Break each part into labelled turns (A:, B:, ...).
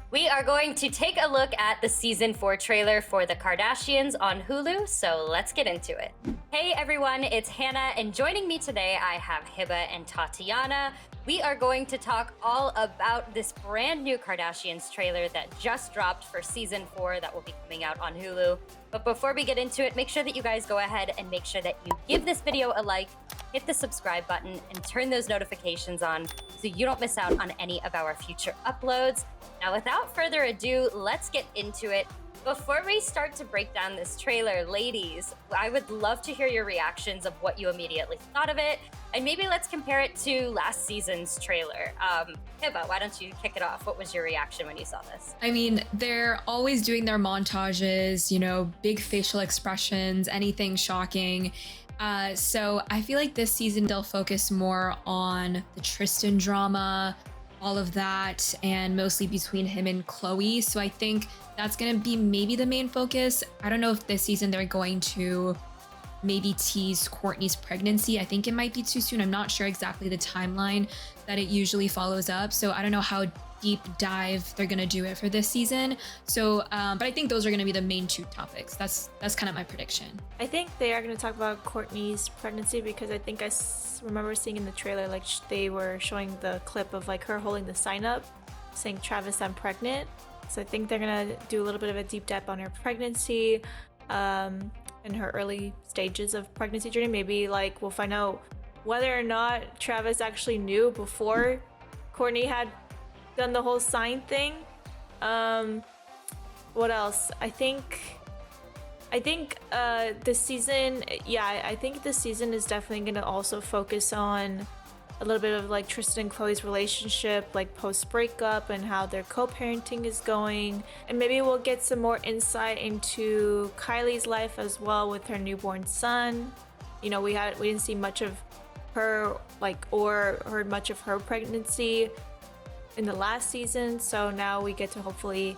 A: We are going to take a look at the season 4 trailer for the Kardashians on Hulu, so let's get into it. Hey everyone, it's Hannah, and joining me today I have Hiba and Tatiana. We are going to talk all about this brand new Kardashians trailer that just dropped for season 4 that will be coming out on Hulu. But before we get into it, make sure that you guys go ahead and make sure that you give this video a like, hit the subscribe button, and turn those notifications on so you don't miss out on any of our future uploads. Now, without further ado, let's get into it. Before we start to break down this trailer, ladies, I would love to hear your reactions of what you immediately thought of it, and maybe let's compare it to last season's trailer. Hiba, why don't you kick it off? What was your reaction when you saw this?
B: I mean, they're always doing their montages, big facial expressions, anything shocking. So I feel like this season they'll focus more on the Tristan drama, all of that, and mostly between him and Khloe. So I think that's going to be maybe the main focus. I don't know if this season they're going to maybe tease Kourtney's pregnancy. I think it might be too soon. I'm not sure exactly the timeline that it usually follows up. So I don't know how deep dive they're gonna do it for this season. So, but I think those are gonna be the main two topics. That's kind of my prediction.
C: I think they are going to talk about Kourtney's pregnancy because I think remember seeing in the trailer like they were showing the clip of like her holding the sign up saying Travis, I'm pregnant. So I think they're gonna do a little bit of a deep dive on her pregnancy, and her early stages of pregnancy journey. Maybe like we'll find out whether or not Travis actually knew before Kourtney had done the whole sign thing. What else? I think this season, I think this season is definitely gonna also focus on a little bit of like Tristan and Khloe's relationship, like post breakup, and how their co-parenting is going, and maybe we'll get some more insight into Kylie's life as well with her newborn son. We didn't see much of her or heard much of her pregnancy in the last season, so now we get to hopefully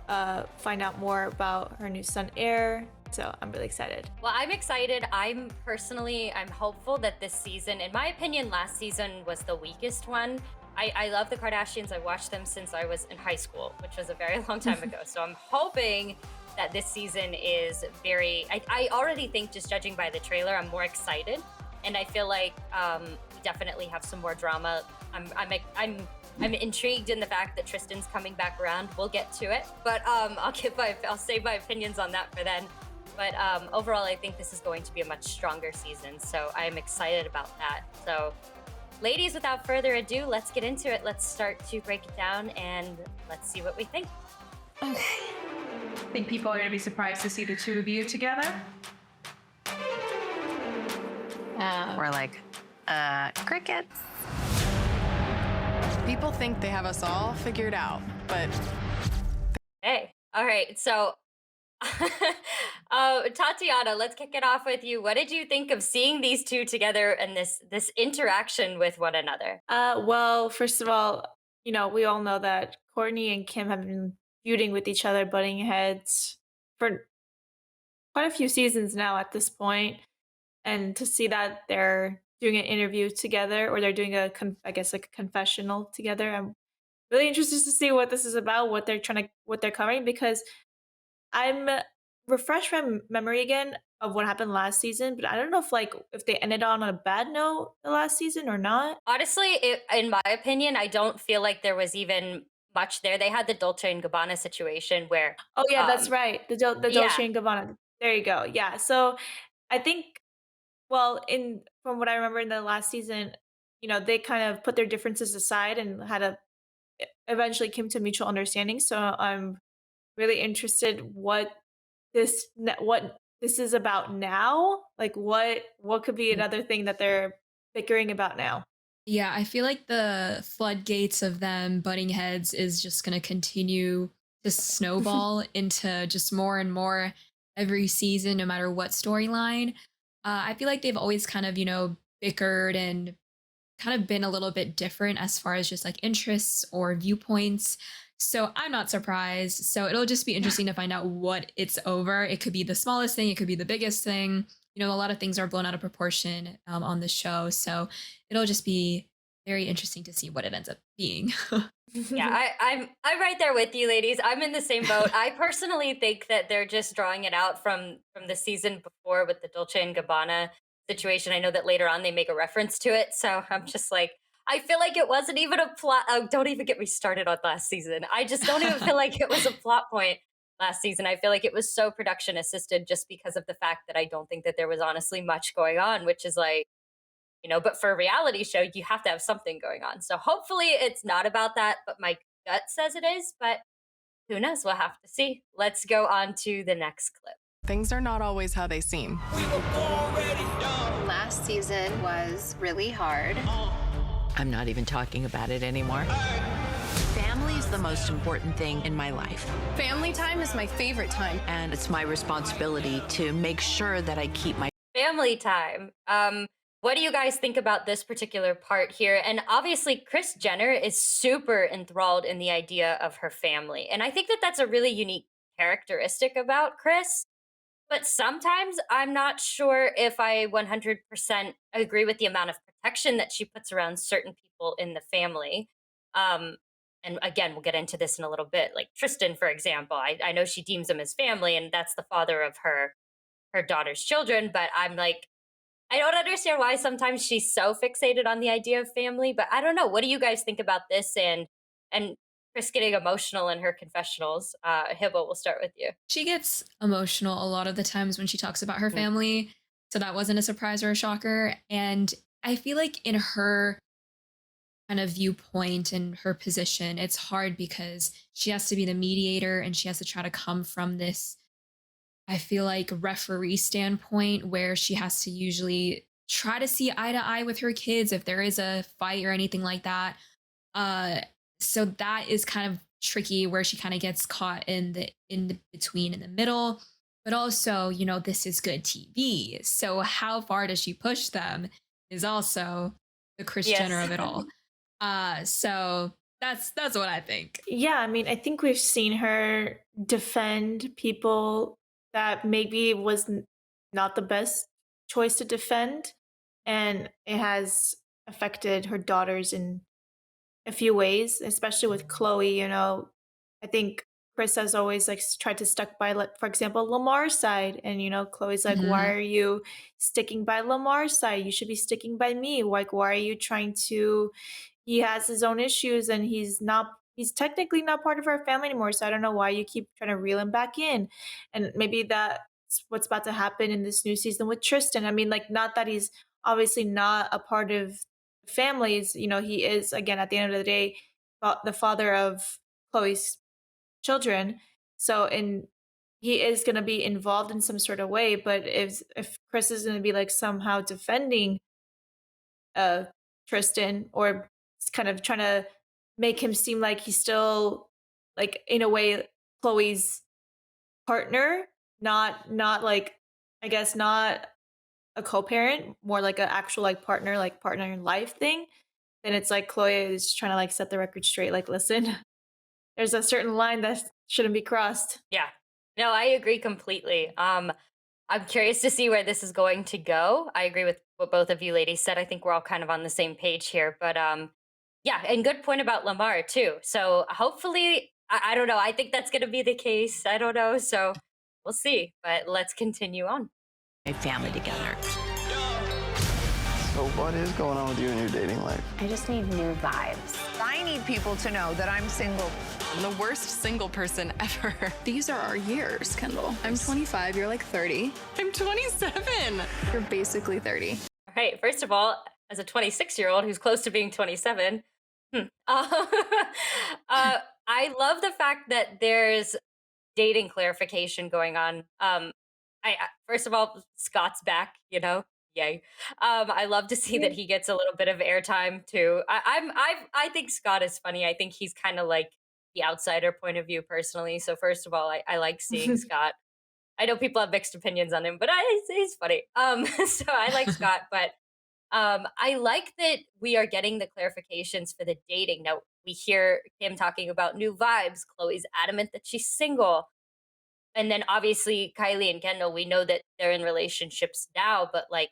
C: find out more about her new son heir. So I'm really excited.
A: Well, I'm excited. I'm hopeful that this season, in my opinion, last season was the weakest one. I love the Kardashians. I watched them since I was in high school, which was a very long time ago. So I'm hoping that this season is I already think, just judging by the trailer, I'm more excited. And I feel like we definitely have some more drama. I'm intrigued in the fact that Tristan's coming back around. We'll get to it, but I'll save my opinions on that for then. But overall, I think this is going to be a much stronger season, so I'm excited about that. So, ladies, without further ado, let's get into it. Let's start to break it down, and let's see what we think.
D: Okay. I think people are going to be surprised to see the two of you together.
E: We're like, crickets. People think they have us all figured out, but...
A: Hey, all right, so... Tatiana, let's kick it off with you. What did you think of seeing these two together and this interaction with one another?
C: Well, first of all, we all know that Kourtney and Kim have been feuding with each other, butting heads for quite a few seasons now at this point. And to see that they're doing an interview together, or they're doing a confessional together, I'm really interested to see what this is about, what they're covering, because I'm refreshed my memory again of what happened last season, but I don't know if they ended on a bad note the last season or not.
A: Honestly, in my opinion, I don't feel like there was even much there. They had the Dolce and Gabbana situation where...
C: Oh yeah, that's right. The Dolce and Gabbana. There you go. Yeah. So I think, well, from what I remember in the last season, they kind of put their differences aside and eventually came to mutual understanding. So I'm really interested what this is about now. Like what could be another thing that they're bickering about now?
B: Yeah, I feel like the floodgates of them butting heads is just going to continue to snowball into just more and more every season, no matter what storyline. I feel like they've always kind of, bickered and kind of been a little bit different as far as just like interests or viewpoints. So I'm not surprised. So it'll just be interesting to find out what it's over. It could be the smallest thing. It could be the biggest thing. A lot of things are blown out of proportion on the show. So it'll just be very interesting to see what it ends up being.
A: Yeah, I'm right there with you, ladies. I'm in the same boat. I personally think that they're just drawing it out from the season before with the Dolce and Gabbana situation. I know that later on they make a reference to it, so I'm just like, I feel like it wasn't even a plot. Oh, don't even get me started on last season. I just don't even feel like it was a plot point last season. I feel like it was so production assisted just because of the fact that I don't think that there was honestly much going on, which is like, but for a reality show, you have to have something going on. So hopefully it's not about that, but my gut says it is, but who knows? We'll have to see. Let's go on to the next clip.
E: Things are not always how they seem.
F: Last season was really hard.
G: I'm not even talking about it anymore. Family is the most important thing in my life,
E: Family time is my favorite time.
G: and it's my responsibility to make sure that I keep my
A: Family time. What do you guys think about this particular part here? And obviously, Kris Jenner is super enthralled in the idea of her family. And I think that that's a really unique characteristic about Kris. But sometimes I'm not sure if I 100% agree with the amount of protection that she puts around certain people in the family. Um, and again, we'll get into this in a little bit. Like Tristan, for example, I know she deems him as family, and that's the father of her daughter's children. But I'm like, I don't understand why sometimes she's so fixated on the idea of family. But I don't know. What do you guys think about this? And Kris getting emotional in her confessionals. Hibbo, we'll start with you.
B: She gets emotional a lot of the times when she talks about her family. So that wasn't a surprise or a shocker. And I feel like in her kind of viewpoint and her position, it's hard because she has to be the mediator and she has to try to come from this, I feel like, referee standpoint where she has to usually try to see eye to eye with her kids if there is a fight or anything like that. Uh, so that is kind of tricky where she kind of gets caught in the between in the middle. But also, this is good TV. So how far does she push them is also the Kris
A: Yes.
B: Jenner of it all. So that's what I think.
C: Yeah, I mean, I think we've seen her defend people that maybe was not the best choice to defend, and it has affected her daughters in a few ways, especially with Chloe. I think Kris has always like tried to stuck by, like, for example, Lamar's side, and Chloe's like, "Why are you sticking by Lamar's side? You should be sticking by me. Like, why are you trying to?" He has his own issues, and he's not. He's technically not part of our family anymore. So I don't know why you keep trying to reel him back in, and maybe that's what's about to happen in this new season with Tristan. I mean, like, not that he's obviously not a part of families. He is, again, at the end of the day, the father of Chloe's children. So, and he is going to be involved in some sort of way. But if Kris is going to be like somehow defending Tristan, or kind of trying to make him seem like he's still, like, in a way, Chloe's partner, not like, I guess, not a co-parent, more like an actual like partner in life thing, then it's like Chloe is trying to like set the record straight. Like, listen, there's a certain line that shouldn't be crossed.
A: Yeah. No, I agree completely. I'm curious to see where this is going to go. I agree with what both of you ladies said. I think we're all kind of on the same page here. But yeah, and good point about Lamar too. So hopefully, I don't know. I think that's going to be the case. I don't know. So we'll see. But let's continue on.
G: family together.
H: So what is going on with you in your dating life?
F: I just need new vibes.
E: I need people to know that I'm single. I'm the worst single person ever.
I: These are our years, Kendall. I'm 25, you're like 30.
E: I'm 27.
I: You're basically 30.
A: All right. First of all, as a 26-year-old who's close to being 27, I love the fact that there's dating clarification going on. First of all, Scott's back, yay. I love to see that he gets a little bit of airtime too. I think Scott is funny. I think he's kind of like the outsider point of view personally. So first of all, I like seeing Scott. I know people have mixed opinions on him, but he's funny. So I like Scott, but I like that we are getting the clarifications for the dating. Now we hear him talking about new vibes. Chloe's adamant that she's single. And then obviously Kylie and Kendall, we know that they're in relationships now, but like,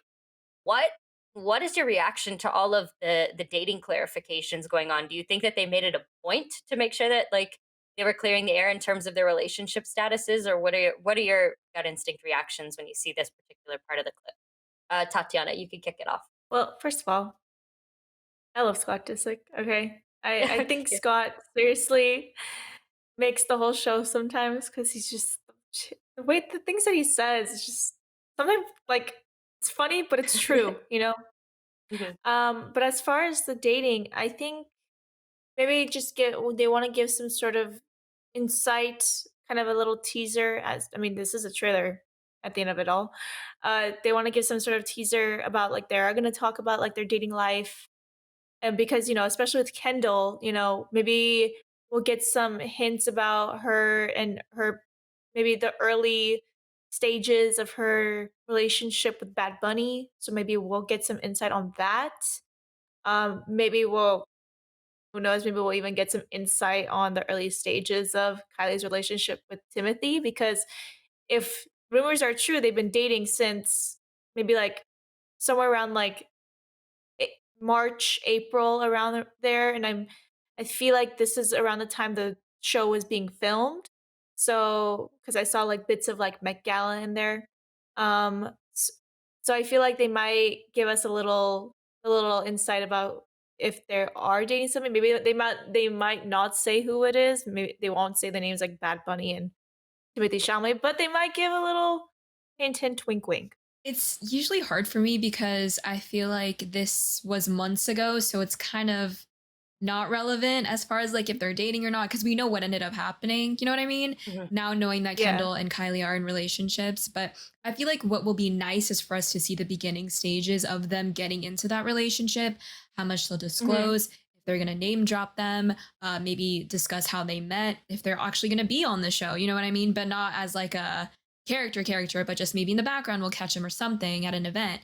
A: what what is your reaction to all of the dating clarifications going on? Do you think that they made it a point to make sure that like they were clearing the air in terms of their relationship statuses, or what are your gut instinct reactions when you see this particular part of the clip? Tatiana, you could kick it off.
C: Well, first of all, I love Scott Disick. Okay, I
A: Thank
C: think
A: you.
C: Scott seriously makes the whole show sometimes because he's just the way the things that he says is just sometimes like it's funny, but it's true, you know.
A: Mhm.
C: But as far as the dating, I think maybe just get they want to give some sort of insight, kind of a little teaser. As I mean, this is a trailer at the end of it all. They want to give some sort of teaser about like they are going to talk about like their dating life, and because especially with Kendall, maybe we'll get some hints about her and her maybe the early stages of her relationship with Bad Bunny. So maybe we'll get some insight on that. Maybe we'll who knows, maybe we'll even get some insight on the early stages of Kylie's relationship with Timothy because if rumors are true, they've been dating since maybe like somewhere around like March, April, around there, and I feel like this is around the time the show was being filmed. So, because I saw like bits of like Met Gala in there, so I feel like they might give us a little insight about if they are dating something. Maybe they might not say who it is. Maybe they won't say the names like Bad Bunny and Timothy Chalamet, but they might give a little hint, hint, wink, wink.
B: It's usually hard for me because I feel like this was months ago, so it's kind of not relevant as far as like if they're dating or not because we know what ended up happening. You know what I mean?
A: Mhm.
B: Now knowing that
C: Yeah.
B: Kendall and Kylie are in relationships, but I feel like what will be nice is for us to see the beginning stages of them getting into that relationship, how much they'll
C: Hmm.
B: disclose, if they're gonna name drop them, maybe discuss how they met, if they're actually gonna be on the show. You know what I mean? But not as like a character, but just maybe in the background we'll catch them or something at an event.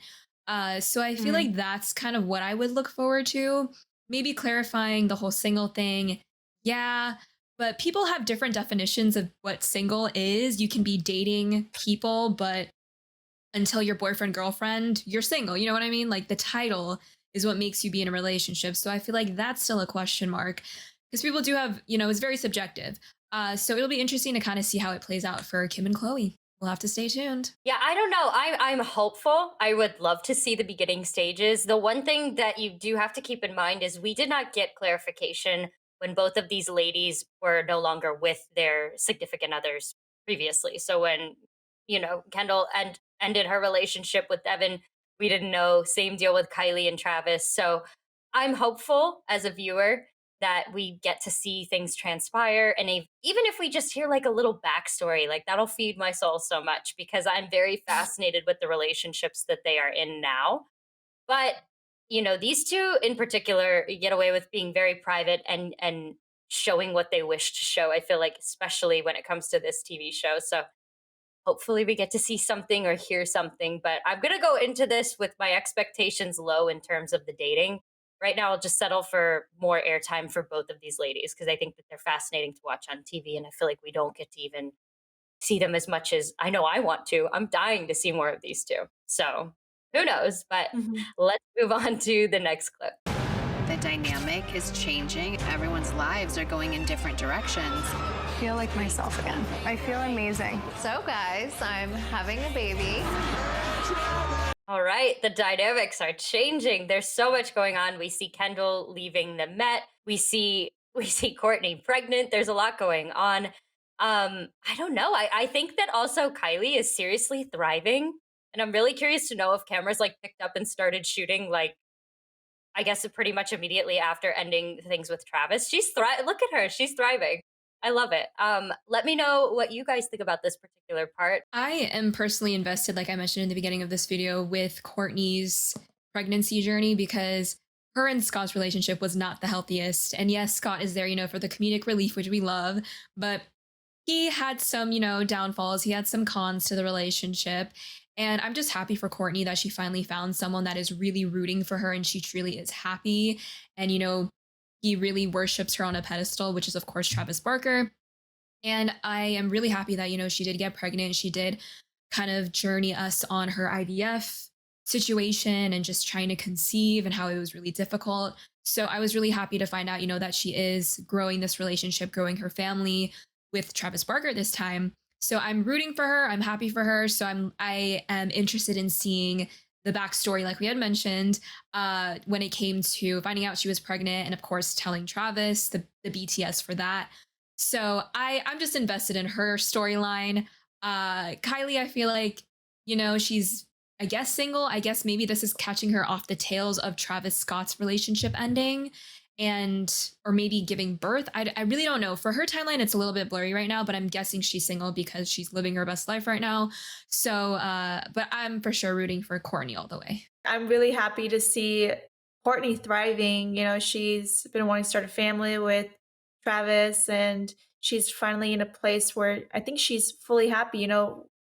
B: So I feel
C: Hmm.
B: like that's kind of what I would look forward to, maybe clarifying the whole single thing. Yeah, but people have different definitions of what single is. You can be dating people, but until your boyfriend, girlfriend, you're single. You know what I mean? Like the title is what makes you be in a relationship. So I feel like that's still a question mark because people do have, it's very subjective. So it'll be interesting to kind of see how it plays out for Kim and Chloe. We'll have to stay tuned.
A: Yeah, I don't know. I'm hopeful. I would love to see the beginning stages. The one thing that you do have to keep in mind is we did not get clarification when both of these ladies were no longer with their significant others previously. So when, Kendall ended her relationship with Evan, we didn't know. Same deal with Kylie and Travis. So I'm hopeful as a viewer that we get to see things transpire. And even if we just hear like a little backstory, like that'll feed my soul so much because I'm very fascinated with the relationships that they are in now. But, these two in particular get away with being very private and showing what they wish to show. I feel like, especially when it comes to this TV show. So hopefully we get to see something or hear something, but I'm going to go into this with my expectations low in terms of the dating. Right now I'll just settle for more airtime for both of these ladies because I think that they're fascinating to watch on TV, and I feel like we don't get to even see them as much as I know I want to. I'm dying to see more of these two. So, who knows, but
C: Hmm.
A: let's move on to the next clip.
F: The dynamic is changing. Everyone's lives are going in different directions.
I: I feel like myself again. I feel amazing.
E: So, guys, I'm having a baby.
A: All right, the dynamics are changing. There's so much going on. We see Kendall leaving the Met. We see Kourtney pregnant. There's a lot going on. I don't know. I think that also Kylie is seriously thriving, and I'm really curious to know if cameras like picked up and started shooting like I guess pretty much immediately after ending things with Travis. Look at her. She's thriving. I love it. Let me know what you guys think about this particular part.
B: I am personally invested, like I mentioned in the beginning of this video, with Courtney's pregnancy journey because her and Scott's relationship was not the healthiest. And yes, Scott is there, for the comedic relief, which we love, but he had some, downfalls. He had some cons to the relationship. And I'm just happy for Courtney that she finally found someone that is really rooting for her and she truly is happy. And, he really worships her on a pedestal, which is, of course, Travis Barker. And I am really happy that, she did get pregnant. She did kind of journey us on her IVF situation and just trying to conceive and how it was really difficult. So I was really happy to find out, that she is growing this relationship, growing her family with Travis Barker this time. So I'm rooting for her. I'm happy for her. So I am interested in seeing the backstory, like we had mentioned, when it came to finding out she was pregnant, and of course telling Travis the BTS for that. So I'm just invested in her storyline. Kylie, I feel like, she's, I guess, single. I guess maybe this is catching her off the tails of Travis Scott's relationship ending or maybe giving birth. I really don't know. For her timeline, it's a little bit blurry right now, but I'm guessing she's single because she's living her best life right now. So, but I'm for sure rooting for Kourtney all the way.
C: I'm really happy to see Kourtney thriving. She's been wanting to start a family with Travis, and she's finally in a place where I think she's fully happy.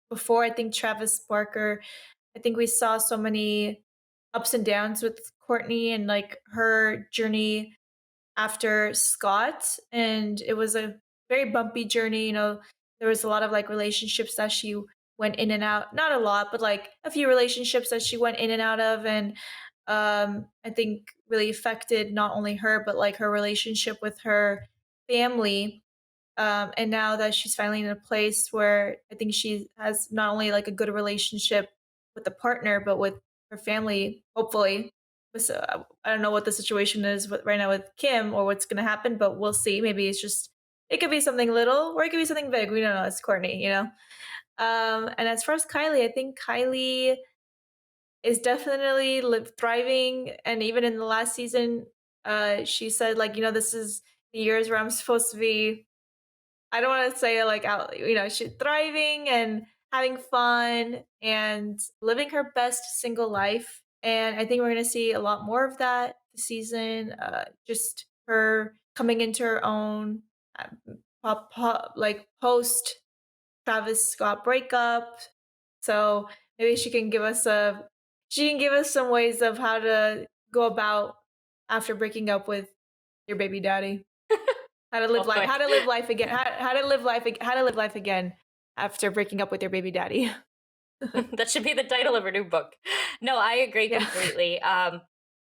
C: Before, I think Travis Barker, I think we saw so many ups and downs with Kourtney and like her journey after Scott, and it was a very bumpy journey. There was a lot of like relationships that she went in and out, not a lot, but like a few relationships that she went in and out of, and I think really affected not only her but like her relationship with her family. And now that she's finally in a place where I think she has not only like a good relationship with the partner but with her family, hopefully. So I don't know what the situation is right now with Kim or what's going to happen, but we'll see. Maybe it could be something little or it could be something big. We don't know. It's Kourtney. And as far as Kylie, I think Kylie is definitely thriving. And even in the last season, she said like, this is the years where I'm supposed to be, I don't want to say like out, she's thriving and having fun and living her best single life. And I think we're going to see a lot more of that this season. Just her coming into her own, like post Travis Scott breakup. So maybe she can give us some ways of how to go about after breaking up with your baby daddy. How to live life? How to live life again? How to live life? How to live life again after breaking up with your baby daddy?
A: That should be the title of her new book. No, I agree completely. I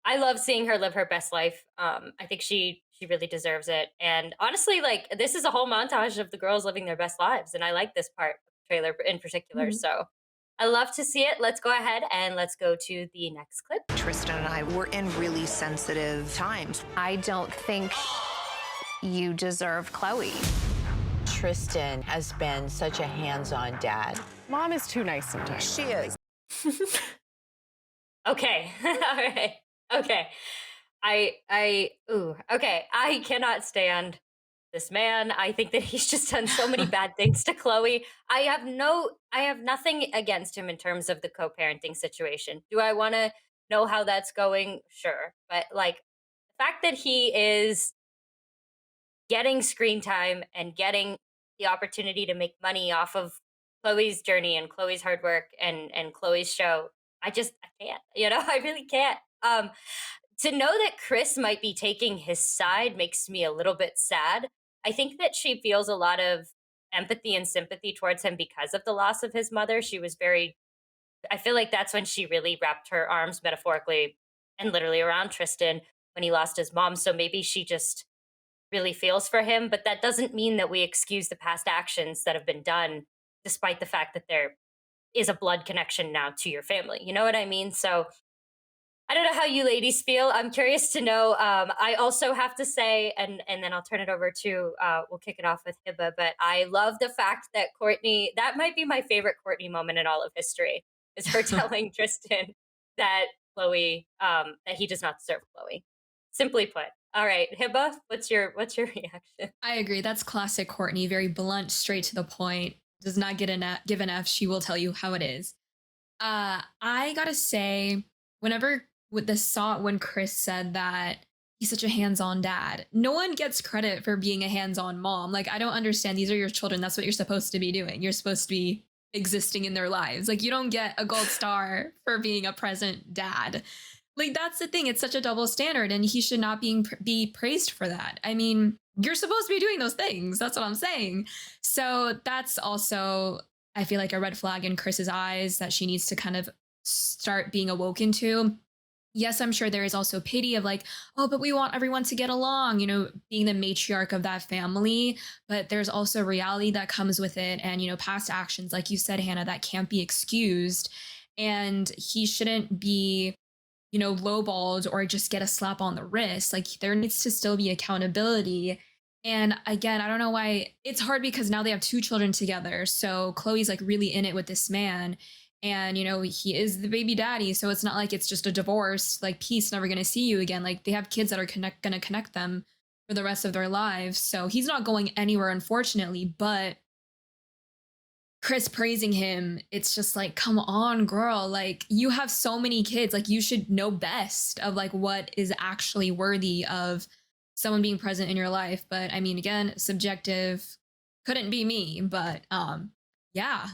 A: love seeing her live her best life. I think she really deserves it. And honestly, like this is a whole montage of the girls living their best lives, and I like this part of the trailer in particular.
C: Mhm.
A: So I love to see it. Let's go ahead and let's go to the next clip.
E: Tristan and I were in really sensitive times.
F: I don't think you deserve Chloe.
G: Tristan has been such a hands-on dad.
E: Mom is too nice sometimes.
G: She is.
A: Okay. All right. Okay. Okay. I cannot stand this man. I think that he's just done so many bad things to Chloe. I have nothing against him in terms of the co-parenting situation. Do I want to know how that's going? Sure. But like the fact that he is getting screen time and getting the opportunity to make money off of Chloe's journey and Chloe's hard work and Chloe's show, I can't, I really can't. To know that Kris might be taking his side makes me a little bit sad. I think that she feels a lot of empathy and sympathy towards him because of the loss of his mother. I feel like that's when she really wrapped her arms metaphorically and literally around Tristan when he lost his mom. So maybe she just really feels for him, but that doesn't mean that we excuse the past actions that have been done, despite the fact that there is a blood connection now to your family. You know what I mean? So I don't know how you ladies feel. I'm curious to know. I also have to say, and then I'll turn it over to, we'll kick it off with Hiba, but I love the fact that Kourtney, that might be my favorite Kourtney moment in all of history, is her telling Tristan that Chloe, that he does not deserve Chloe. Simply put. All right, Hiba, what's your reaction?
B: I agree. That's classic Kourtney. Very blunt, straight to the point. Does not give an F. She will tell you how it is. I gotta say, when Kris said that he's such a hands-on dad, no one gets credit for being a hands-on mom. Like, I don't understand. These are your children. That's what you're supposed to be doing. You're supposed to be existing in their lives. Like, you don't get a gold star for being a present dad. Like, that's the thing. It's such a double standard, and he should not be praised for that. I mean, you're supposed to be doing those things. That's what I'm saying. So that's also, I feel like, a red flag in Kris's eyes that she needs to kind of start being awoken to. Yes, I'm sure there is also pity of like, oh, but we want everyone to get along, being the matriarch of that family. But there's also reality that comes with it. And, past actions, like you said, Hannah, that can't be excused. And he shouldn't be, lowballed or just get a slap on the wrist. Like there needs to still be accountability. And again, I don't know why it's hard because now they have two children together. So Chloe's like really in it with this man. And, he is the baby daddy. So it's not like it's just a divorce, like peace, never going to see you again. Like they have kids that are going to connect them for the rest of their lives. So he's not going anywhere, unfortunately. But Kris praising him, it's just like, come on, girl. Like you have so many kids. Like you should know best of like what is actually worthy of someone being present in your life. But I mean, again, subjective, couldn't be me. But yeah.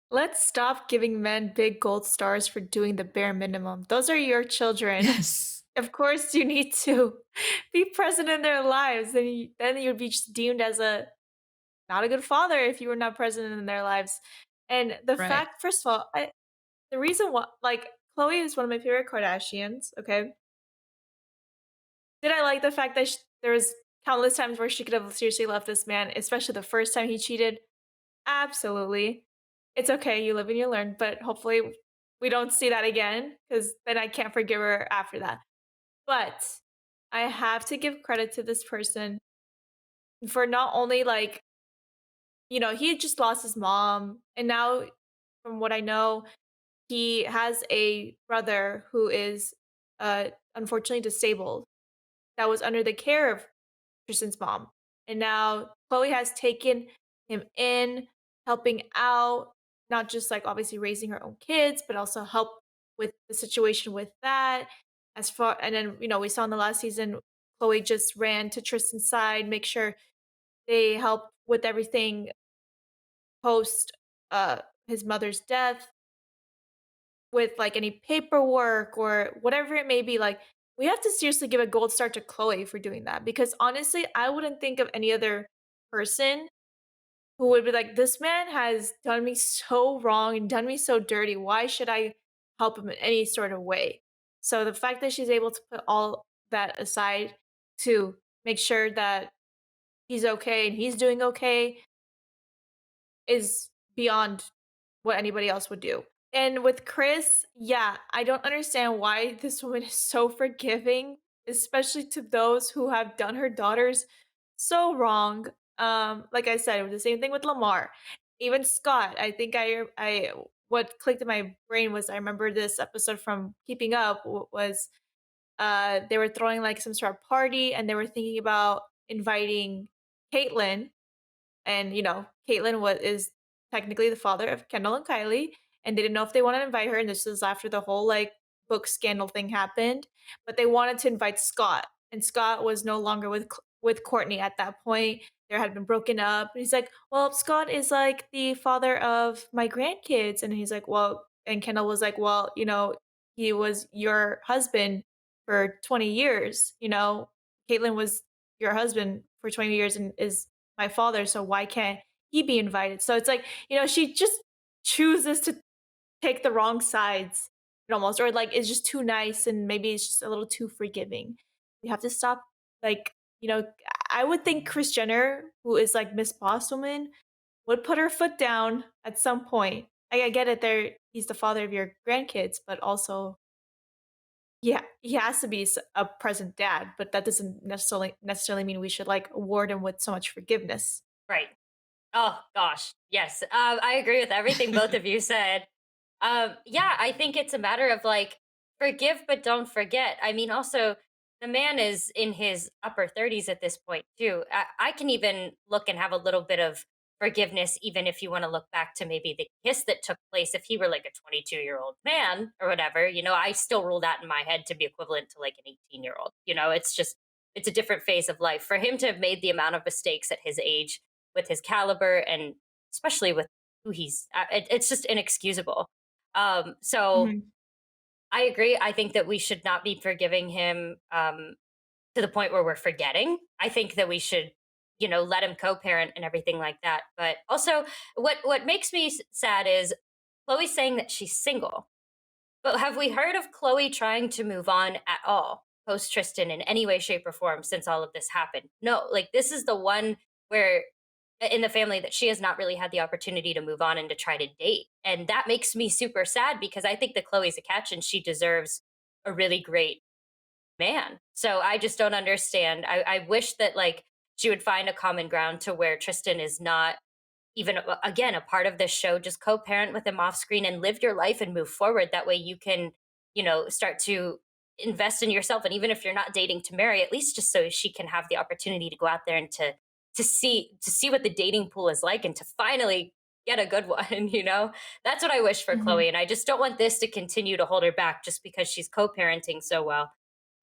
C: Let's stop giving men big gold stars for doing the bare minimum. Those are your children.
B: Yes.
C: Of course, you need to be present in their lives. Then you'd be just deemed as a not a good father if you were not present in their lives. And the
B: Right.
C: fact, first of all, the reason why, like, Chloe is one of my favorite Kardashians. Okay, did I like the fact that there was countless times where she could have seriously left this man, especially the first time he cheated? Absolutely. It's okay, you live and you learn, but hopefully we don't see that again because then I can't forgive her after that. But I have to give credit to this person for not only like, he had just lost his mom, and now from what I know, he has a brother who is unfortunately disabled that was under the care of Tristan's mom. And now Chloe has taken him in, helping out, not just like obviously raising her own kids, but also help with the situation with that. And then, we saw in the last season, Chloe just ran to Tristan's side, make sure they help with everything post his mother's death, with like any paperwork or whatever it may be. Like, we have to seriously give a gold star to Chloe for doing that because honestly, I wouldn't think of any other person who would be like, this man has done me so wrong and done me so dirty. Why should I help him in any sort of way? So the fact that she's able to put all that aside to make sure that he's okay and he's doing okay is beyond what anybody else would do. And with Kris, yeah, I don't understand why this woman is so forgiving, especially to those who have done her daughters so wrong. Like I said, it was the same thing with Lamar. Even Scott, I think I what clicked in my brain was I remember this episode from Keeping Up was they were throwing like some sort of party and they were thinking about inviting Caitlyn, and Caitlyn is technically the father of Kendall and Kylie, and they didn't know if they wanted to invite her. And this was after the whole like book scandal thing happened, but they wanted to invite Scott, and Scott was no longer with Kourtney at that point. There had been broken up. And he's like, "Well, Scott is like the father of my grandkids," and he's like, "Well," and Kendall was like, "Well, he was your husband for 20 years. Caitlyn was your husband for 20 years and is my father, so why can't he be invited?" So it's like, she just chooses to take the wrong sides almost, or like is just too nice and maybe it's just a little too forgiving. We have to stop, like, I would think Kris Jenner, who is like Miss Boss Woman, would put her foot down at some point. I get it, he's the father of your grandkids, but also, yeah, he has to be a present dad, but that doesn't necessarily mean we should like award him with so much forgiveness.
A: Right. Oh gosh, yes. I agree with everything both of you said. Yeah, I think it's a matter of like forgive but don't forget. I mean, also the man is in his upper 30s at this point too. I can even look and have a little bit of forgiveness, even if you want to look back to maybe the kiss that took place. If he were like a 22-year-old man or whatever, I still rule that in my head to be equivalent to like an 18-year-old. It's a different phase of life. For him to have made the amount of mistakes at his age with his caliber and especially with who it's just inexcusable. So
C: Mhm.
A: I agree. I think that we should not be forgiving him to the point where we're forgetting. I think that we should, let him co-parent and everything like that. But also, what makes me sad is Khloe's saying that she's single. But have we heard of Khloe trying to move on at all post Tristan in any way, shape, or form since all of this happened? No, like this is the one where in the family that she has not really had the opportunity to move on and to try to date. And that makes me super sad because I think that Chloe's a catch and she deserves a really great man. So I just don't understand. I wish that like she would find a common ground to where Tristan is not even again a part of this show. Just co-parent with him off screen and live your life and move forward. That way you can, start to invest in yourself. And even if you're not dating to marry, at least just so she can have the opportunity to go out there and to see what the dating pool is like and to finally get a good one. That's what I wish for Chloe. And I just don't want this to continue to hold her back just because she's co-parenting so well.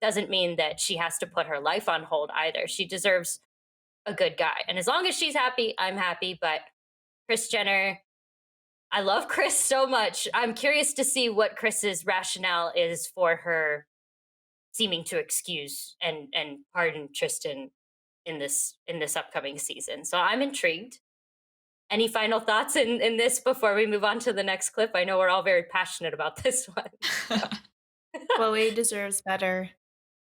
A: Doesn't mean that she has to put her life on hold either. She deserves a good guy. And as long as she's happy, I'm happy. But Kris Jenner, I love Kris so much. I'm curious to see what Kris's rationale is for her seeming to excuse and pardon Tristan in this upcoming season. So I'm intrigued. Any final thoughts in this before we move on to the next clip? I know we're all very passionate about this one.
C: Khloe deserves better.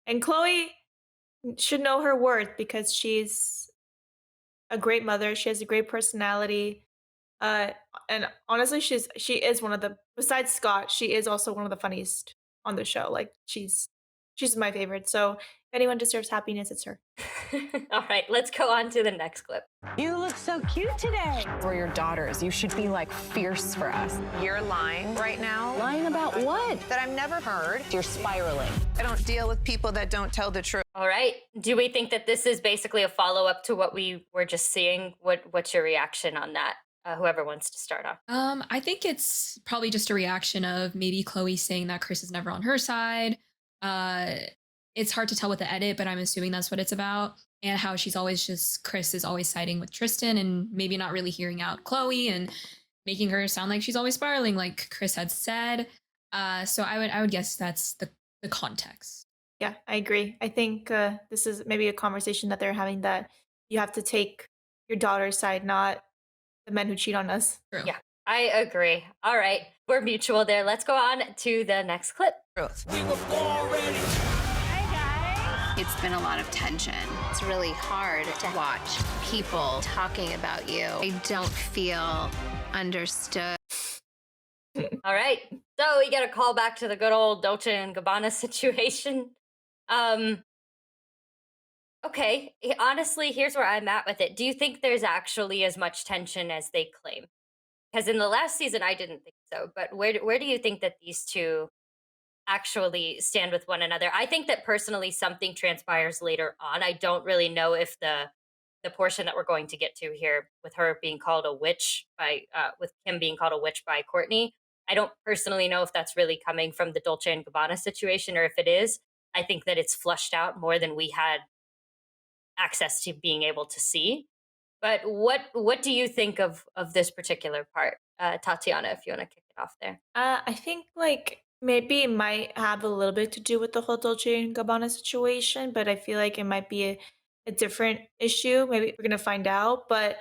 C: And Khloe should know her worth because she's a great mother. She has a great personality. And honestly, she is one of the, besides Scott, she is also one of the funniest on the show. Like she's my favorite. So if anyone deserves happiness, it's her.
A: All right, let's go on to the next clip.
J: You look so cute today.
E: For your daughters, you should be like fierce for us.
G: You're lying right now.
J: Lying about what?
G: That I've never heard.
J: You're spiraling.
G: I don't deal with people that don't tell the truth.
A: All right. Do we think that this is basically a follow-up to what we were just seeing? What's your reaction on that? Whoever wants to start off.
B: I think it's probably just a reaction of maybe Khloe saying that Kris is never on her side. It's hard to tell with the edit, but I'm assuming that's what it's about. And how Kris is always siding with Tristan and maybe not really hearing out Khloe and making her sound like she's always spiraling, like Kris had said. So I would guess that's the context.
C: Yeah, I agree. I think this is maybe a conversation that they're having, that you have to take your daughter's side, not the men who cheat on us.
B: True.
A: Yeah, I agree. All right, we're mutual there. Let's go on to the next clip.
F: It's been a lot of tension. It's really hard to watch people talking about you. I don't feel understood.
A: All right, so we get a call back to the good old Dolce and Gabbana situation. Okay, honestly, here's where I'm at with it. Do you think there's actually as much tension as they claim? Because in the last season, I didn't think so. But where do you think that these two actually stand with one another? I think that personally something transpires later on. I don't really know if the portion that we're going to get to here with her being called a witch by with Kim being called a witch by Kourtney, I don't personally know if that's really coming from the Dolce and Gabbana situation, or if it is, I think that it's flushed out more than we had access to being able to see. But what do you think of this particular part? Tatiana, if you want to kick it off there.
C: I think like maybe it might have a little bit to do with the whole Dolce and Gabbana situation, but I feel like it might be a different issue. Maybe we're gonna find out. But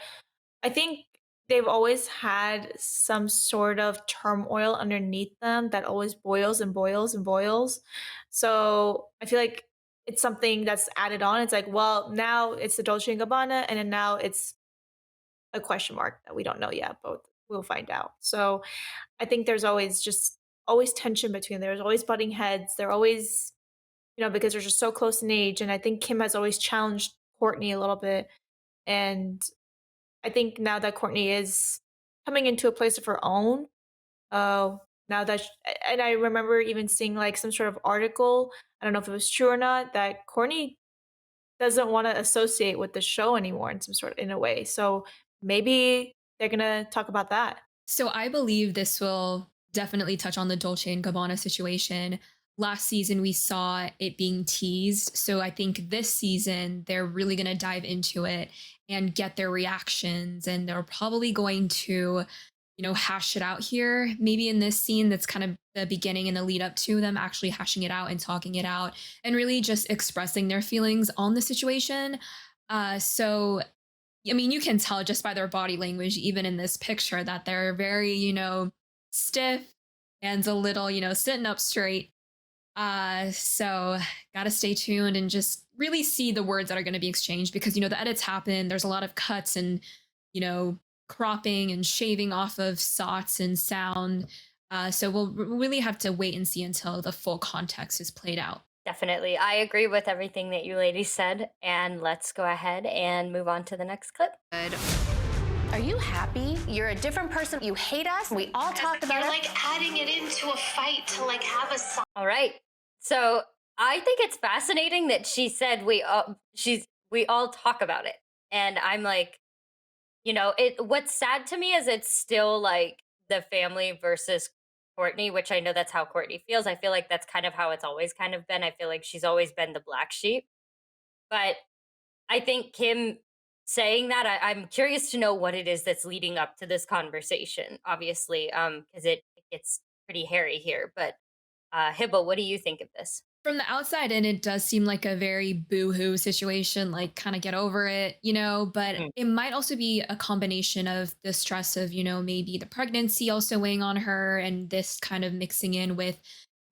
C: I think they've always had some sort of turmoil underneath them that always boils and boils and boils. So I feel like it's something that's added on. It's like, well, now it's the Dolce and Gabbana, and then now it's a question mark that we don't know yet, but we'll find out. So I think there's always tension between them. There's always butting heads. They're always, because they're just so close in age. And I think Kim has always challenged Kourtney a little bit. And I think now that Kourtney is coming into a place of her own, and I remember even seeing like some sort of article, I don't know if it was true or not, that Kourtney doesn't want to associate with the show anymore in a way. So maybe they're going to talk about that.
B: So I believe this will definitely touch on the Dolce and Gabbana situation. Last season, we saw it being teased. So I think this season, they're really going to dive into it and get their reactions. And they're probably going to, hash it out here. Maybe in this scene, that's kind of the beginning and the lead up to them actually hashing it out and talking it out and really just expressing their feelings on the situation. So, I mean, you can tell just by their body language, even in this picture, that they're very, stiff, hands a little, sitting up straight. So gotta stay tuned and just really see the words that are gonna be exchanged because the edits happen. There's a lot of cuts and, you know, cropping and shaving off of thoughts and sound. So we'll really have to wait and see until the full context is played out.
A: Definitely. I agree with everything that you ladies said. And let's go ahead and move on to the next clip.
F: Good. Are you happy? You're a different person. You hate us. We all talked about it.
K: Like adding it into a fight to like have a song.
A: All right. So I think it's fascinating that she said we all talk about it. And I'm like, what's sad to me is it's still like the family versus Kourtney, which I know that's how Kourtney feels. I feel like that's kind of how it's always kind of been. I feel like she's always been the black sheep. But I think Kim saying that, I'm curious to know what it is that's leading up to this conversation, obviously, because it gets pretty hairy here. But Hibbo, what do you think of this?
B: From the outside in, it does seem like a very boo-hoo situation, like kind of get over it, but it might also be a combination of the stress of, maybe the pregnancy also weighing on her and this kind of mixing in with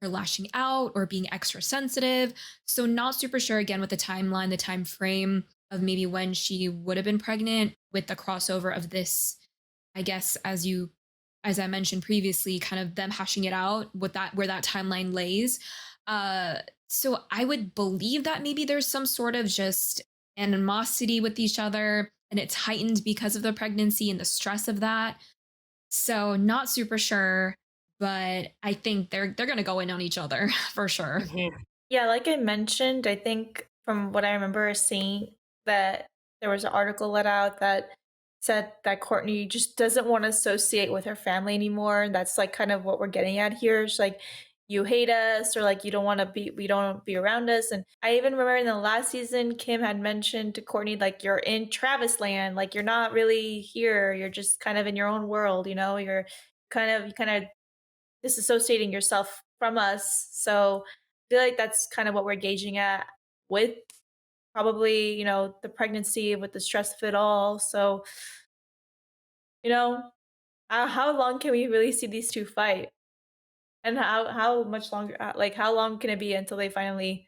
B: her lashing out or being extra sensitive. So not super sure again with the timeline, the time frame of maybe when she would have been pregnant with the crossover of this, I guess, as I mentioned previously, kind of them hashing it out with that where that timeline lays. So I would believe that maybe there's some sort of just animosity with each other and it's heightened because of the pregnancy and the stress of that. So not super sure, but I think they're gonna go in on each other for sure.
C: Yeah, like I mentioned, I think from what I remember seeing that there was an article let out that said that Kourtney just doesn't want to associate with her family anymore. And that's like kind of what we're getting at here. It's like you hate us or like you don't want to be we don't be around us. And I even remember in the last season, Kim had mentioned to Kourtney, like you're in Travis land, like you're not really here. You're just kind of in your own world, you're you kind of disassociating yourself from us. So I feel like that's kind of what we're gauging at with probably, the pregnancy with the stress of it all. So, you know, how long can we really see these two fight? And how much longer, like how long can it be until they finally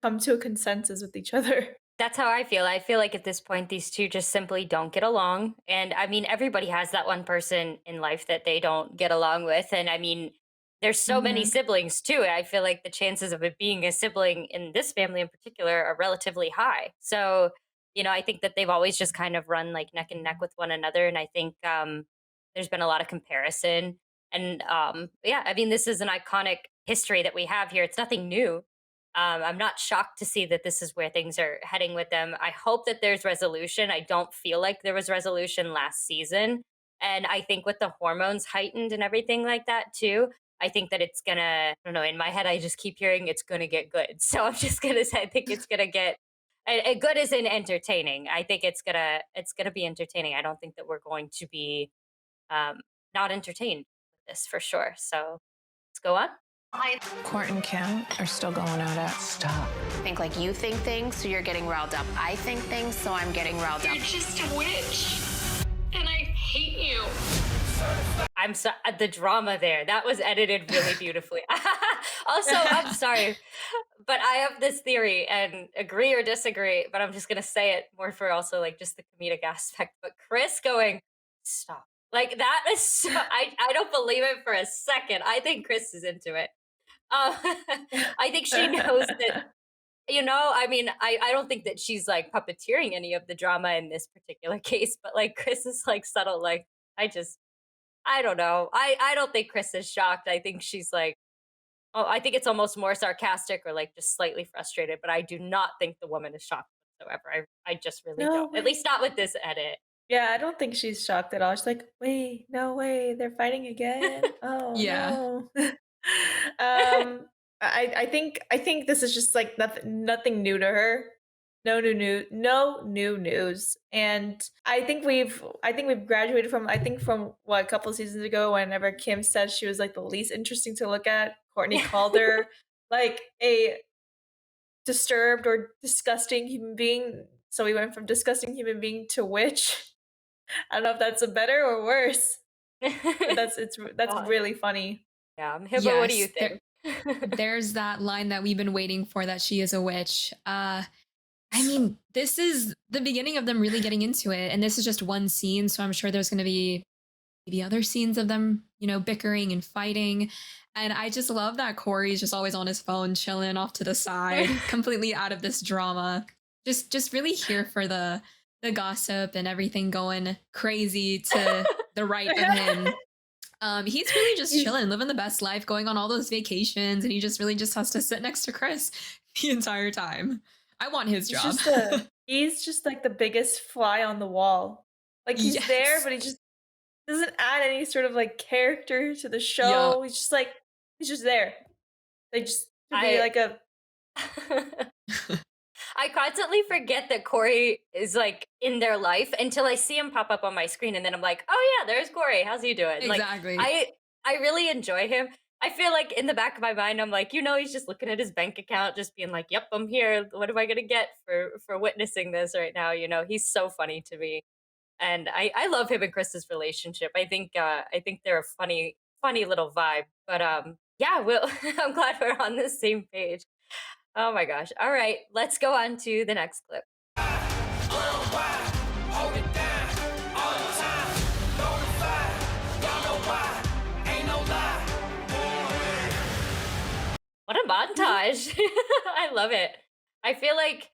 C: come to a consensus with each other?
A: That's how I feel. I feel like at this point, these two just simply don't get along. And I mean, everybody has that one person in life that they don't get along with. And I mean, there's so many
C: Mhm.
A: siblings too. I feel like the chances of it being a sibling in this family in particular are relatively high. So, I think that they've always just kind of run like neck and neck with one another. And I think there's been a lot of comparison. And yeah, I mean, this is an iconic history that we have here. It's nothing new. I'm not shocked to see that this is where things are heading with them. I hope that there's resolution. I don't feel like there was resolution last season. And I think with the hormones heightened and everything like that too, I think that it's gonna, I don't know, in my head, I just keep hearing it's gonna get good. So I'm just gonna say, I think it's gonna get, and good is in entertaining. I think it's gonna be entertaining. I don't think that we're going to be not entertained with this for sure. So let's go on.
E: Kourt and Kim are still going at it.
G: Stop.
F: I think like you think things, so you're getting riled up. I think things, so I'm getting riled up.
K: You're just a witch. And I hate you.
A: I'm so the drama there. That was edited really beautifully. Also, I'm sorry, but I have this theory and agree or disagree, but I'm just gonna say it more for also like just the comedic aspect. But Kris going, stop. Like that is so, I don't believe it for a second. I think Kris is into it. Um, I think she knows that I mean, I don't think that she's like puppeteering any of the drama in this particular case, but like Kris is like subtle, like I don't know. I don't think Kris is shocked. I think she's like, oh, I think it's almost more sarcastic or like just slightly frustrated, but I do not think the woman is shocked whatsoever. I just really
C: No
A: don't. At
C: way.
A: least not with this edit.
C: Yeah, I don't think she's shocked at all. She's like, wait, no way, they're fighting again. Oh
B: Yeah.
C: no. I think this is just like nothing new to her. No new news. And I think we've graduated from from what a couple seasons ago whenever Kim said she was like the least interesting to look at. Kourtney called her like a disturbed or disgusting human being. So we went from disgusting human being to witch. I don't know if that's a better or worse. That's
A: God.
C: really funny.
A: Hibba, what do you
B: Yes,
A: think?
B: there's that line that we've been waiting for, that she is a witch. I mean, this is the beginning of them really getting into it, and this is just one scene, so I'm sure there's going to be maybe other scenes of them, bickering and fighting. And I just love that Corey's just always on his phone, chilling off to the side, completely out of this drama. Just really here for the gossip and everything going crazy to the right of him. He's really just chilling, living the best life, going on all those vacations, and he just really just has to sit next to Kris the entire time. I want his job.
C: He's just like the biggest fly on the wall. Like he's there, but he just doesn't add any sort of like character to the show. He's just there. Like just to be like a
A: I constantly forget that Corey is like in their life until I see him pop up on my screen, and then I'm like, oh yeah, there's Corey. How's he doing?
B: Exactly.
A: Like I really enjoy him. I feel like in the back of my mind, I'm like, he's just looking at his bank account, just being like, yep, I'm here. What am I gonna get for witnessing this right now? He's so funny to me. And I love him and Chris's relationship. I think they're a funny little vibe. But yeah, I'm glad we're on the same page. Oh my gosh. All right, let's go on to the next clip. What a montage. I love it. I feel like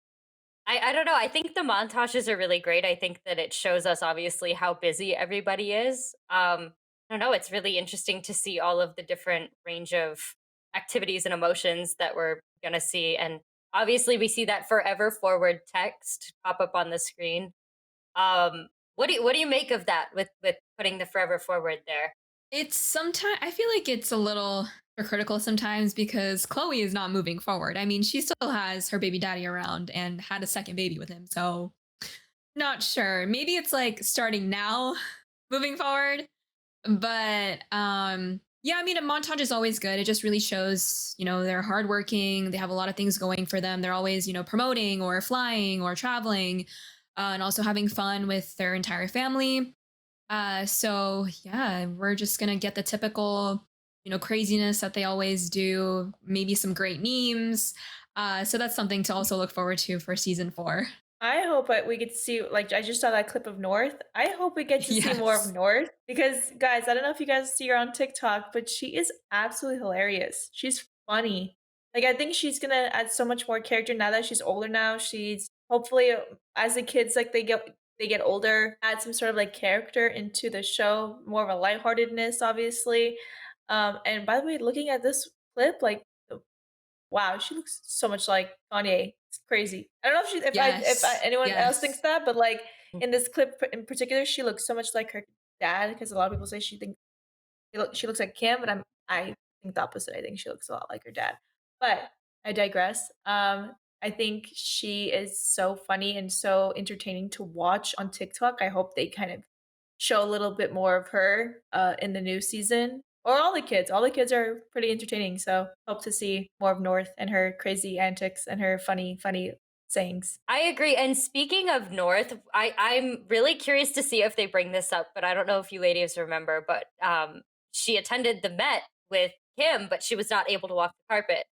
A: I don't know. I think the montages are really great. I think that it shows us obviously how busy everybody is. I don't know. It's really interesting to see all of the different range of activities and emotions that we're gonna see, and obviously we see that forever forward text pop up on the screen. What do you make of that with putting the forever forward there?
B: It's sometimes, I feel like it's a little critical sometimes because Chloe is not moving forward. I mean, she still has her baby daddy around and had a second baby with him. So, not sure. Maybe it's like starting now, moving forward. But yeah, I mean, a montage is always good. It just really shows, they're hardworking. They have a lot of things going for them. They're always, promoting or flying or traveling, and also having fun with their entire family. So yeah, we're just gonna get the typical, craziness that they always do. Maybe some great memes. So that's something to also look forward to for season 4.
C: I hope that we get to see, like, I just saw that clip of North. I hope we get to see more of North because, guys, I don't know if you guys see her on TikTok, but she is absolutely hilarious. She's funny. Like, I think she's gonna add so much more character now that she's older now. She's hopefully, as the kids, like, they get older, add some sort of like character into the show, more of a lightheartedness, obviously. And by the way, looking at this clip, like, wow, she looks so much like Kanye. It's crazy. I don't know if anyone else thinks that, but like in this clip in particular, she looks so much like her dad because a lot of people say she looks like Kim, but I think the opposite. I think she looks a lot like her dad. But I digress. I think she is so funny and so entertaining to watch on TikTok. I hope they kind of show a little bit more of her in the new season. Or all the kids. All the kids are pretty entertaining. So hope to see more of North and her crazy antics and her funny sayings.
A: I agree. And speaking of North, I'm really curious to see if they bring this up, but I don't know if you ladies remember, but she attended the Met with Kim, but she was not able to walk the carpet.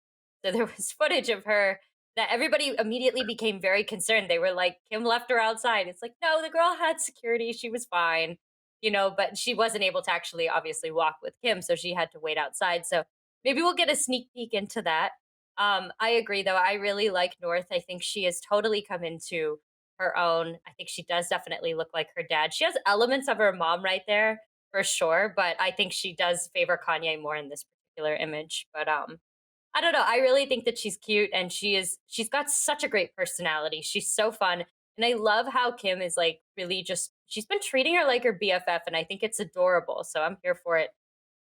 A: So there was footage of her that everybody immediately became very concerned. They were like, Kim left her outside. It's like, no, the girl had security. She was fine, but she wasn't able to actually obviously walk with Kim. So she had to wait outside. So maybe we'll get a sneak peek into that. I agree, though. I really like North. I think she has totally come into her own. I think she does definitely look like her dad. She has elements of her mom right there for sure, but I think she does favor Kanye more in this particular image. But I don't know. I really think that she's cute and she's got such a great personality. She's so fun. And I love how Kim is like really just she's been treating her like her BFF and I think it's adorable. So I'm here for it.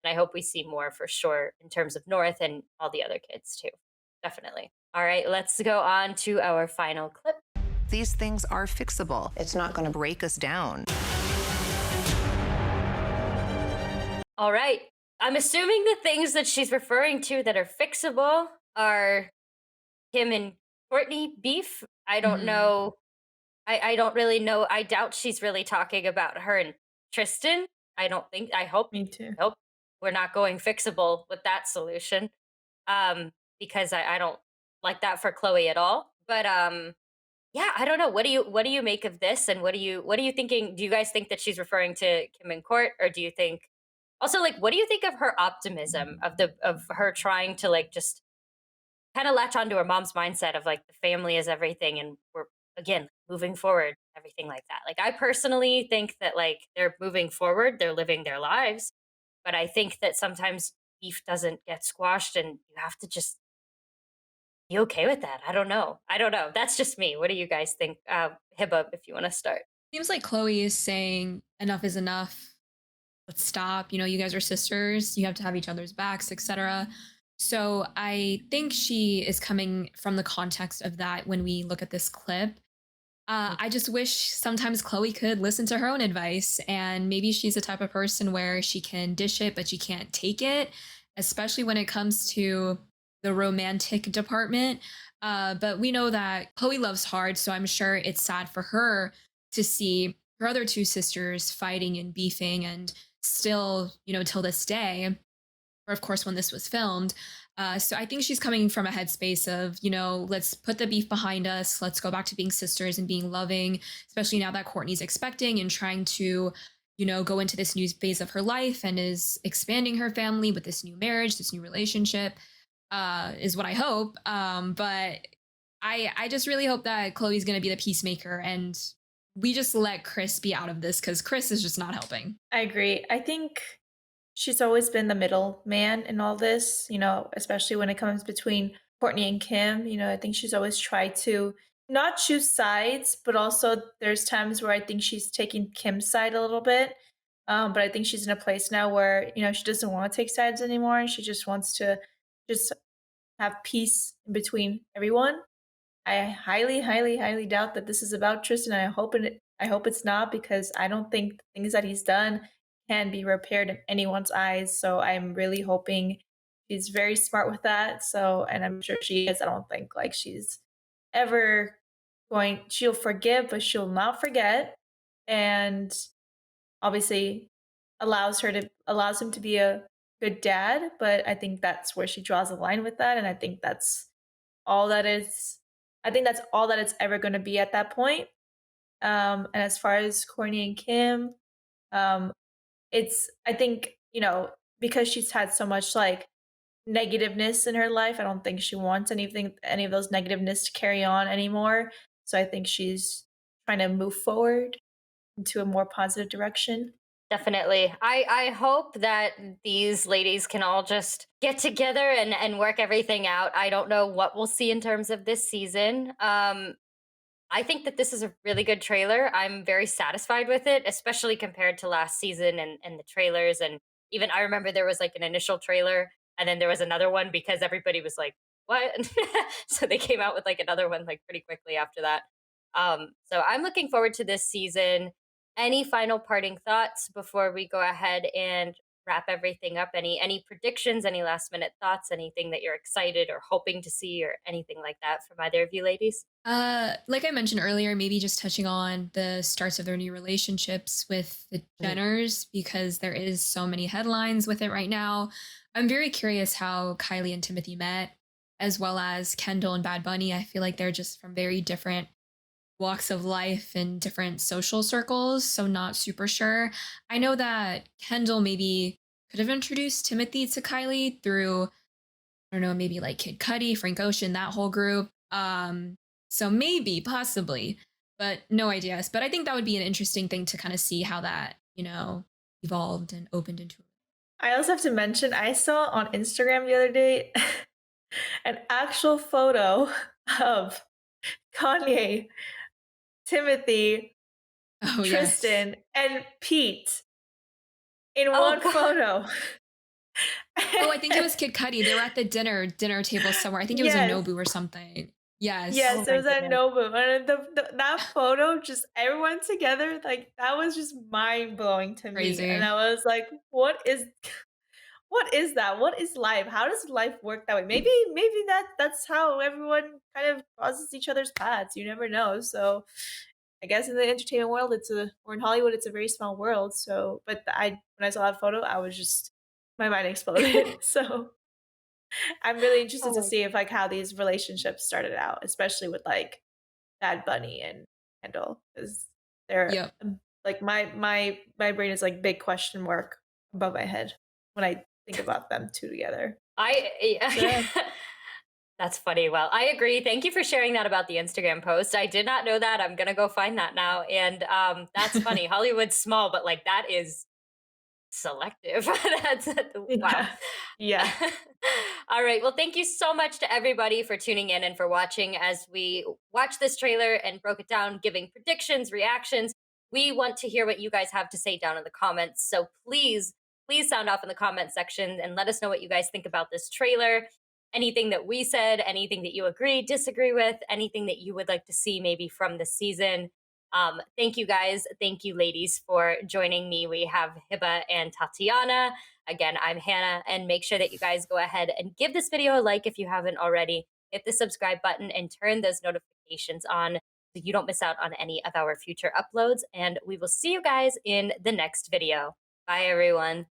A: And I hope we see more for sure in terms of North and all the other kids too. Definitely. All right, let's go on to our final clip.
E: These things are fixable. It's not going to break us down.
A: All right. I'm assuming the things that she's referring to that are fixable are Kim and Kourtney beef. I don't know. I don't really know. I doubt she's really talking about her and Tristan. I hope
C: Me too.
A: hope we're not going fixable with that solution. Because I don't like that for Chloe at all. But yeah, I don't know. What do you make of this, and what are you thinking? Do you guys think that she's referring to Kim and Court, or do you think also, like, what do you think of her optimism of her trying to, like, just kind of latch onto her mom's mindset of, like, the family is everything, and we're again moving forward, everything like that. Like, I personally think that, like, they're moving forward, they're living their lives, but I think that sometimes beef doesn't get squashed, and you have to just be okay with that. I don't know. That's just me. What do you guys think? Hibba, if you want to start.
B: Seems like Chloe is saying enough is enough. Let's stop. You know, you guys are sisters. You have to have each other's backs, etc. So I think she is coming from the context of that when we look at this clip. I just wish sometimes Chloe could listen to her own advice, and maybe she's the type of person where she can dish it, but she can't take it, especially when it comes to the romantic department. But we know that Chloe loves hard, so I'm sure it's sad for her to see her other two sisters fighting and beefing, and still, you know, till this day, or of course when this was filmed. So I think she's coming from a headspace of, you know, let's put the beef behind us. Let's go back to being sisters and being loving, especially now that Courtney's expecting and trying to, you know, go into this new phase of her life and is expanding her family with this new marriage, this new relationship, is what I hope. But I just really hope that Chloe's going to be the peacemaker, and we just let Kris be out of this because Kris is just not helping.
C: I agree. I think she's always been the middleman in all this, you know, especially when it comes between Kourtney and Kim. You know, I think she's always tried to not choose sides, but also there's times where I think she's taking Kim's side a little bit. But I think she's in a place now where, you know, she doesn't want to take sides anymore, and she just wants to just have peace in between everyone. I highly, highly, highly doubt that this is about Tristan. And I hope it's not, because I don't think the things that he's done can be repaired in anyone's eyes. So I'm really hoping she's very smart with that. So, and I'm sure she is. I don't think like she's ever she'll forgive, but she'll not forget. And obviously allows him to be a good dad. But I think that's where she draws a line with that. And I think that's all that is I think that's all that it's ever going to be at that point. And as far as Kourtney and Kim, um, it's I think, you know, because she's had so much like negativeness in her life, I don't think she wants any of those negativeness to carry on anymore. So I think she's trying to move forward into a more positive direction.
A: Definitely. I hope that these ladies can all just get together and work everything out. I don't know what we'll see in terms of this season. I think that this is a really good trailer. I'm very satisfied with it, especially compared to last season and the trailers. And even I remember there was like an initial trailer, and then there was another one because everybody was like, what? So they came out with like another one like pretty quickly after that. So I'm looking forward to this season. Any final parting thoughts before we go ahead and wrap everything up? Any predictions, any last minute thoughts, anything that you're excited or hoping to see, or anything like that from either of you ladies?
B: Like I mentioned earlier, maybe just touching on the starts of their new relationships with the Jenners, because there is so many headlines with it right now. I'm very curious how Kylie and Timothy met, as well as Kendall and Bad Bunny. I feel like they're just from very different walks of life and different social circles, so not super sure. I know that Kendall maybe could have introduced Timothy to Kylie through, I don't know, maybe like Kid Cudi, Frank Ocean, that whole group. So maybe, possibly, but no ideas. But I think that would be an interesting thing to kind of see how that, you know, evolved and opened into.
C: I also have to mention, I saw on Instagram the other day an actual photo of Kanye, Timothy,
B: Oh, yes.
C: Tristan, and Pete in
A: Oh,
C: one
A: God.
C: photo.
B: Oh, I think it was Kid Cudi. They were at the dinner table somewhere. I think it was
C: Yes.
B: in Nobu or something. Yes.
C: Yes,
A: Oh
C: it
A: my
C: was at
A: goodness.
C: Nobu. And that photo, just everyone together, like that was just mind blowing to me. And
B: Crazy.
C: I was like, what is that? What is life? How does life work that way? Maybe that's how everyone kind of crosses each other's paths. You never know. So I guess in the entertainment world, or in Hollywood, it's a very small world. So, but when I saw that photo, I was just, my mind exploded. So I'm really interested to see if like how these relationships started out, especially with like Bad Bunny and Kendall, because they're
B: Yep.
C: like my brain is like big question mark above my head when I think about them two together. Yeah.
A: That's funny. Well, I agree. Thank you for sharing that about the Instagram post. I did not know that. I'm gonna go find that now. And that's funny. Hollywood's small, but like that is selective. That's wow.
C: Yeah.
A: All right. Well, thank you so much to everybody for tuning in and for watching as we watched this trailer and broke it down, giving predictions, reactions. We want to hear what you guys have to say down in the comments. So please sound off in the comment section and let us know what you guys think about this trailer. Anything that we said, anything that you agree, disagree with, anything that you would like to see maybe from the season. Thank you guys. Thank you, ladies, for joining me. We have Hiba and Tatiana. Again, I'm Hannah, and make sure that you guys go ahead and give this video a like if you haven't already. Hit the subscribe button and turn those notifications on so you don't miss out on any of our future uploads. And we will see you guys in the next video. Bye, everyone.